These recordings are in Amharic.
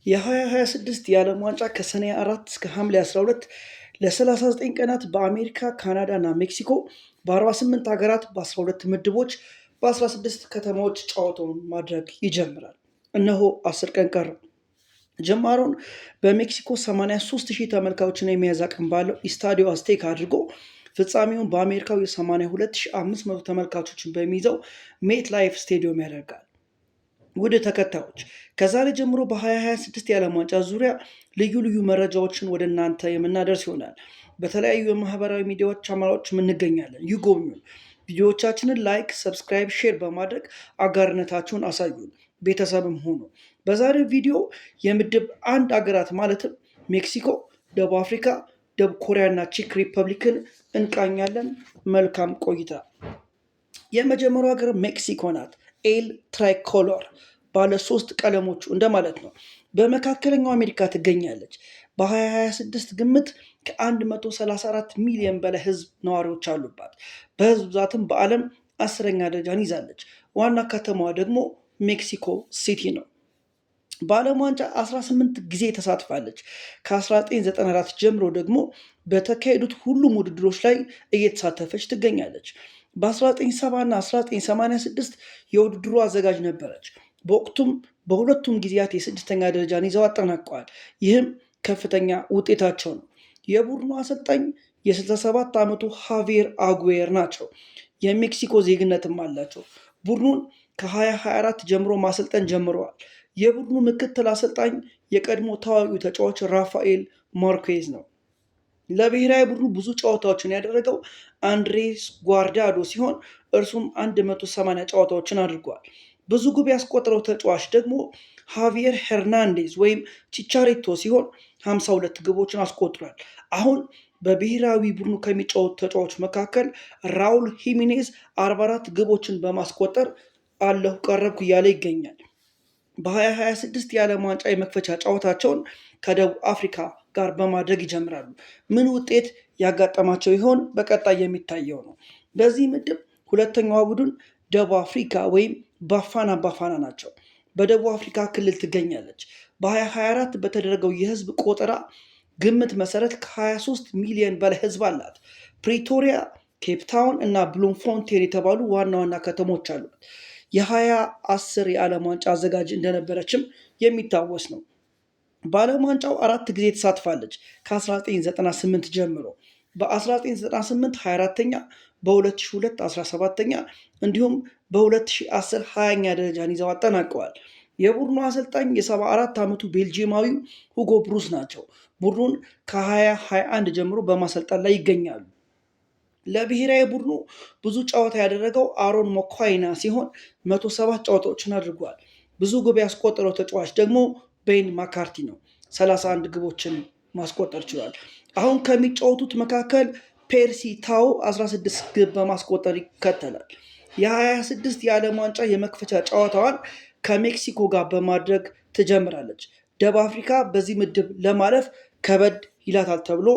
የ2026 የዓለም ዋንጫ ከሰኔ 4 እስከ ሐምሌ 12 ለ39 ቀናት በአሜሪካ፣ ካናዳ እና ሜክሲኮ በ48 ሀገራት በ12 ምድቦች በ16 ከተማዎች ጨዋታውን ማድረግ ይጀምራል። እነሆ 10 ቀን ቀረው። ጅማሮን በሜክሲኮ 83,000 ተመልካዮችን የሚያዝ አቅም ባለው ኢስታዲዮ አዝቴካ አድርጎ ፍጻሜውን በአሜሪካው የ82,500 ተመልካቾችን በሚይዘው ሜት ላይፍ ስቴዲየም ያደርጋል። ውድ ተከታዮች ከዛሬ ጀምሮ በ2026 የዓለም ዋንጫ ዙሪያ ልዩ ልዩ መረጃዎችን ወደ እናንተ የምናደርስ ይሆናል። በተለያዩ የማህበራዊ ሚዲያዎች አማራጮች እንገኛለን። ይጎብኙን። ቪዲዮዎቻችንን ላይክ፣ ሰብስክራይብ፣ ሼር በማድረግ አጋርነታችሁን አሳዩን። ቤተሰብም ሆኑ። በዛሬው ቪዲዮ የምድብ አንድ አገራት ማለትም ሜክሲኮ፣ ደቡብ አፍሪካ፣ ደቡብ ኮሪያ እና ቼክ ሪፐብሊክን እንቃኛለን። መልካም ቆይታ። የመጀመሪያው ሀገር ሜክሲኮ ናት። ኤል ትራይኮሎር ባለ ሶስት ቀለሞቹ እንደማለት ነው። በመካከለኛው አሜሪካ ትገኛለች። በ2026 ግምት ከ134 ሚሊዮን በላይ ህዝብ ነዋሪዎች አሉባት። በህዝብ ብዛትም በዓለም 10ኛ ደረጃን ይዛለች። ዋና ከተማዋ ደግሞ ሜክሲኮ ሲቲ ነው። በዓለም ዋንጫ 18 ጊዜ ተሳትፋለች። ከ1994 ጀምሮ ደግሞ በተካሄዱት ሁሉም ውድድሮች ላይ እየተሳተፈች ትገኛለች። በ1970 እና 1986 የውድድሩ አዘጋጅ ነበረች። በወቅቱም በሁለቱም ጊዜያት የስድስተኛ ደረጃን ይዘው አጠናቀዋል። ይህም ከፍተኛ ውጤታቸው ነው። የቡድኑ አሰልጣኝ የ67 ዓመቱ ሃቪየር አጉዌር ናቸው። የሜክሲኮ ዜግነትም አላቸው። ቡድኑን ከ2024 ጀምሮ ማሰልጠን ጀምረዋል። የቡድኑ ምክትል አሰልጣኝ የቀድሞ ታዋቂው ተጫዋች ራፋኤል ማርኬዝ ነው። ለብሔራዊ ቡድኑ ብዙ ጨዋታዎችን ያደረገው አንድሬስ ጓርዳዶ ሲሆን እርሱም 180 ጨዋታዎችን አድርጓል። ብዙ ግብ ያስቆጠረው ተጫዋች ደግሞ ሃቪየር ሄርናንዴዝ ወይም ቺቻሬቶ ሲሆን 52 ግቦችን አስቆጥሯል። አሁን በብሔራዊ ቡድኑ ከሚጫወቱ ተጫዋቾች መካከል ራውል ሂሚኔዝ 44 ግቦችን በማስቆጠር አለሁ ቀረብኩ እያለ ይገኛል። በ2026 የዓለም ዋንጫ የመክፈቻ ጨዋታቸውን ከደቡብ አፍሪካ ጋር በማድረግ ይጀምራሉ። ምን ውጤት ያጋጠማቸው ይሆን? በቀጣይ የሚታየው ነው። በዚህ ምድብ ሁለተኛዋ ቡድን ደቡብ አፍሪካ ወይም ባፋና ባፋና ናቸው። በደቡብ አፍሪካ ክልል ትገኛለች። በ2024 በተደረገው የህዝብ ቆጠራ ግምት መሰረት ከ23 ሚሊዮን በላይ ህዝብ አላት። ፕሪቶሪያ፣ ኬፕታውን እና ብሉምፎንቴን የተባሉ ዋና ዋና ከተሞች አሉት። የ2010 የዓለም ዋንጫ አዘጋጅ እንደነበረችም የሚታወስ ነው። በዓለም ዋንጫው 4 ጊዜ ተሳትፋለች ከ1998 ጀምሮ። በ1998 24ኛ፣ በ2002 17ኛ እንዲሁም በ2010 20ኛ ደረጃን ይዘው አጠናቀዋል። የቡድኑ አሰልጣኝ የ74 ዓመቱ ቤልጂየማዊው ሁጎ ብሩስ ናቸው። ቡድኑን ከ2021 ጀምሮ በማሰልጠን ላይ ይገኛሉ። ለብሔራዊ ቡድኑ ብዙ ጨዋታ ያደረገው አሮን ሞኳይና ሲሆን 107 ጨዋታዎችን አድርጓል። ብዙ ግብ ያስቆጠረው ተጫዋች ደግሞ ቤን ማካርቲ ነው። 31 ግቦችን ማስቆጠር ችሏል። አሁን ከሚጫወቱት መካከል ፔርሲ ታው 16 ግብ በማስቆጠር ይከተላል። የ2026 የዓለም ዋንጫ የመክፈቻ ጨዋታዋን ከሜክሲኮ ጋር በማድረግ ትጀምራለች። ደቡብ አፍሪካ በዚህ ምድብ ለማለፍ ከበድ ይላታል ተብሎ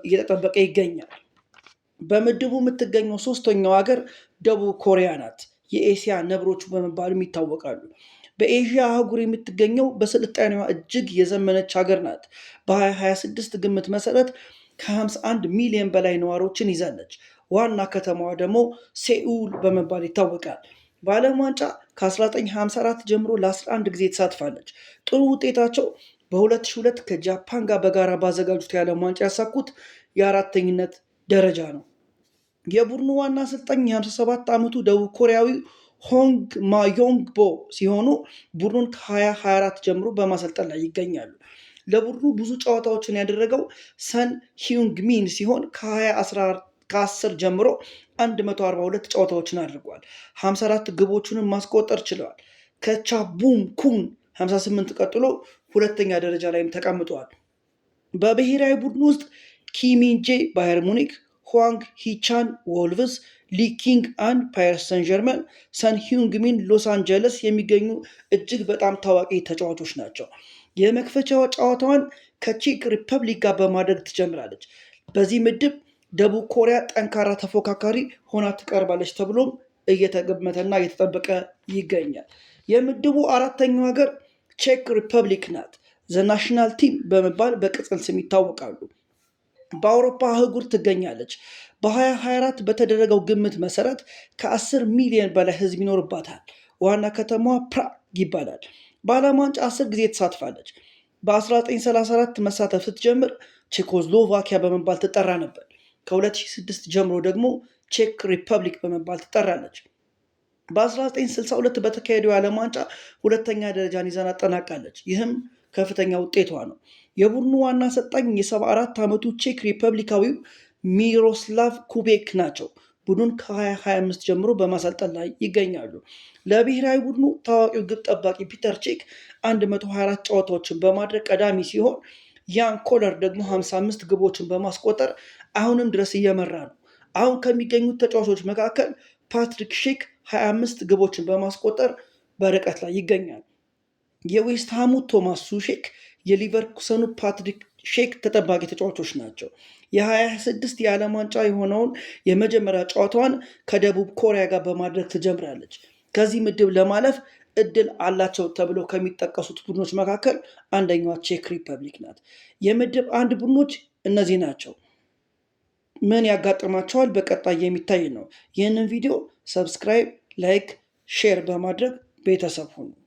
እየተጠበቀ ይገኛል። በምድቡ የምትገኘው ሶስተኛው ሀገር ደቡብ ኮሪያ ናት። የኤስያ ነብሮቹ በመባልም ይታወቃሉ። በኤዥያ አህጉር የምትገኘው በስልጣኔዋ እጅግ የዘመነች ሀገር ናት። በ2026 ግምት መሰረት ከ51 ሚሊዮን በላይ ነዋሪዎችን ይዛለች። ዋና ከተማዋ ደግሞ ሴኡል በመባል ይታወቃል። በዓለም ዋንጫ ከ1954 ጀምሮ ለ11 ጊዜ ተሳትፋለች። ጥሩ ውጤታቸው በ2002 ከጃፓን ጋር በጋራ ባዘጋጁት የዓለም ዋንጫ ያሳኩት የአራተኝነት ደረጃ ነው። የቡድኑ ዋና አሰልጣኝ የ57 ዓመቱ ደቡብ ኮሪያዊ ሆንግ ማዮንግቦ ሲሆኑ ቡድኑን ከ2024 ጀምሮ በማሰልጠን ላይ ይገኛሉ። ለቡድኑ ብዙ ጨዋታዎችን ያደረገው ሰን ሂዩንግ ሚን ሲሆን ከ10 ጀምሮ 142 ጨዋታዎችን አድርጓል። 54 ግቦቹንም ማስቆጠር ችለዋል። ከቻቡም ኩን 58 ቀጥሎ ሁለተኛ ደረጃ ላይም ተቀምጠዋል። በብሔራዊ ቡድኑ ውስጥ ኪሚንጄ ባየር ሙኒክ፣ ሁዋንግ ሂቻን ወልቭስ፣ ሊኪንግ አንድ ፓሪስ ሰን ጀርመን፣ ሰን ሂዩንግሚን ሎስ አንጀለስ የሚገኙ እጅግ በጣም ታዋቂ ተጫዋቾች ናቸው። የመክፈቻው ጨዋታዋን ከቼክ ሪፐብሊክ ጋር በማድረግ ትጀምራለች። በዚህ ምድብ ደቡብ ኮሪያ ጠንካራ ተፎካካሪ ሆና ትቀርባለች ተብሎም እየተገመተና እየተጠበቀ ይገኛል። የምድቡ አራተኛው ሀገር ቼክ ሪፐብሊክ ናት። ዘናሽናል ቲም በመባል በቅጽል ስም ይታወቃሉ። በአውሮፓ አህጉር ትገኛለች። በ2024 በተደረገው ግምት መሰረት ከ10 ሚሊዮን በላይ ህዝብ ይኖርባታል። ዋና ከተማዋ ፕራግ ይባላል። በዓለም ዋንጫ 10 ጊዜ ተሳትፋለች። በ1934 መሳተፍ ስትጀምር ቼኮስሎቫኪያ በመባል ትጠራ ነበር። ከ2006 ጀምሮ ደግሞ ቼክ ሪፐብሊክ በመባል ትጠራለች። በ1962 በተካሄደው የዓለም ዋንጫ ሁለተኛ ደረጃን ይዘን አጠናቃለች። ይህም ከፍተኛ ውጤቷ ነው። የቡድኑ ዋና አሰልጣኝ የ74 ዓመቱ ቼክ ሪፐብሊካዊው ሚሮስላቭ ኩቤክ ናቸው። ቡድኑን ከ2025 ጀምሮ በማሰልጠን ላይ ይገኛሉ። ለብሔራዊ ቡድኑ ታዋቂው ግብ ጠባቂ ፒተር ቼክ 124 ጨዋታዎችን በማድረግ ቀዳሚ ሲሆን ያን ኮለር ደግሞ 55 ግቦችን በማስቆጠር አሁንም ድረስ እየመራ ነው። አሁን ከሚገኙት ተጫዋቾች መካከል ፓትሪክ ሼክ 25 ግቦችን በማስቆጠር በርቀት ላይ ይገኛል። የዌስትሃሙ ቶማስ ሱሼክ፣ የሊቨርኩሰኑ ፓትሪክ ሼክ ተጠባቂ ተጫዋቾች ናቸው። የ2026 የዓለም ዋንጫ የሆነውን የመጀመሪያ ጨዋታዋን ከደቡብ ኮሪያ ጋር በማድረግ ትጀምራለች። ከዚህ ምድብ ለማለፍ እድል አላቸው ተብለው ከሚጠቀሱት ቡድኖች መካከል አንደኛዋ ቼክ ሪፐብሊክ ናት። የምድብ አንድ ቡድኖች እነዚህ ናቸው። ምን ያጋጥማቸዋል በቀጣይ የሚታይ ነው። ይህንን ቪዲዮ ሰብስክራይብ፣ ላይክ፣ ሼር በማድረግ ቤተሰብ ሁኑ።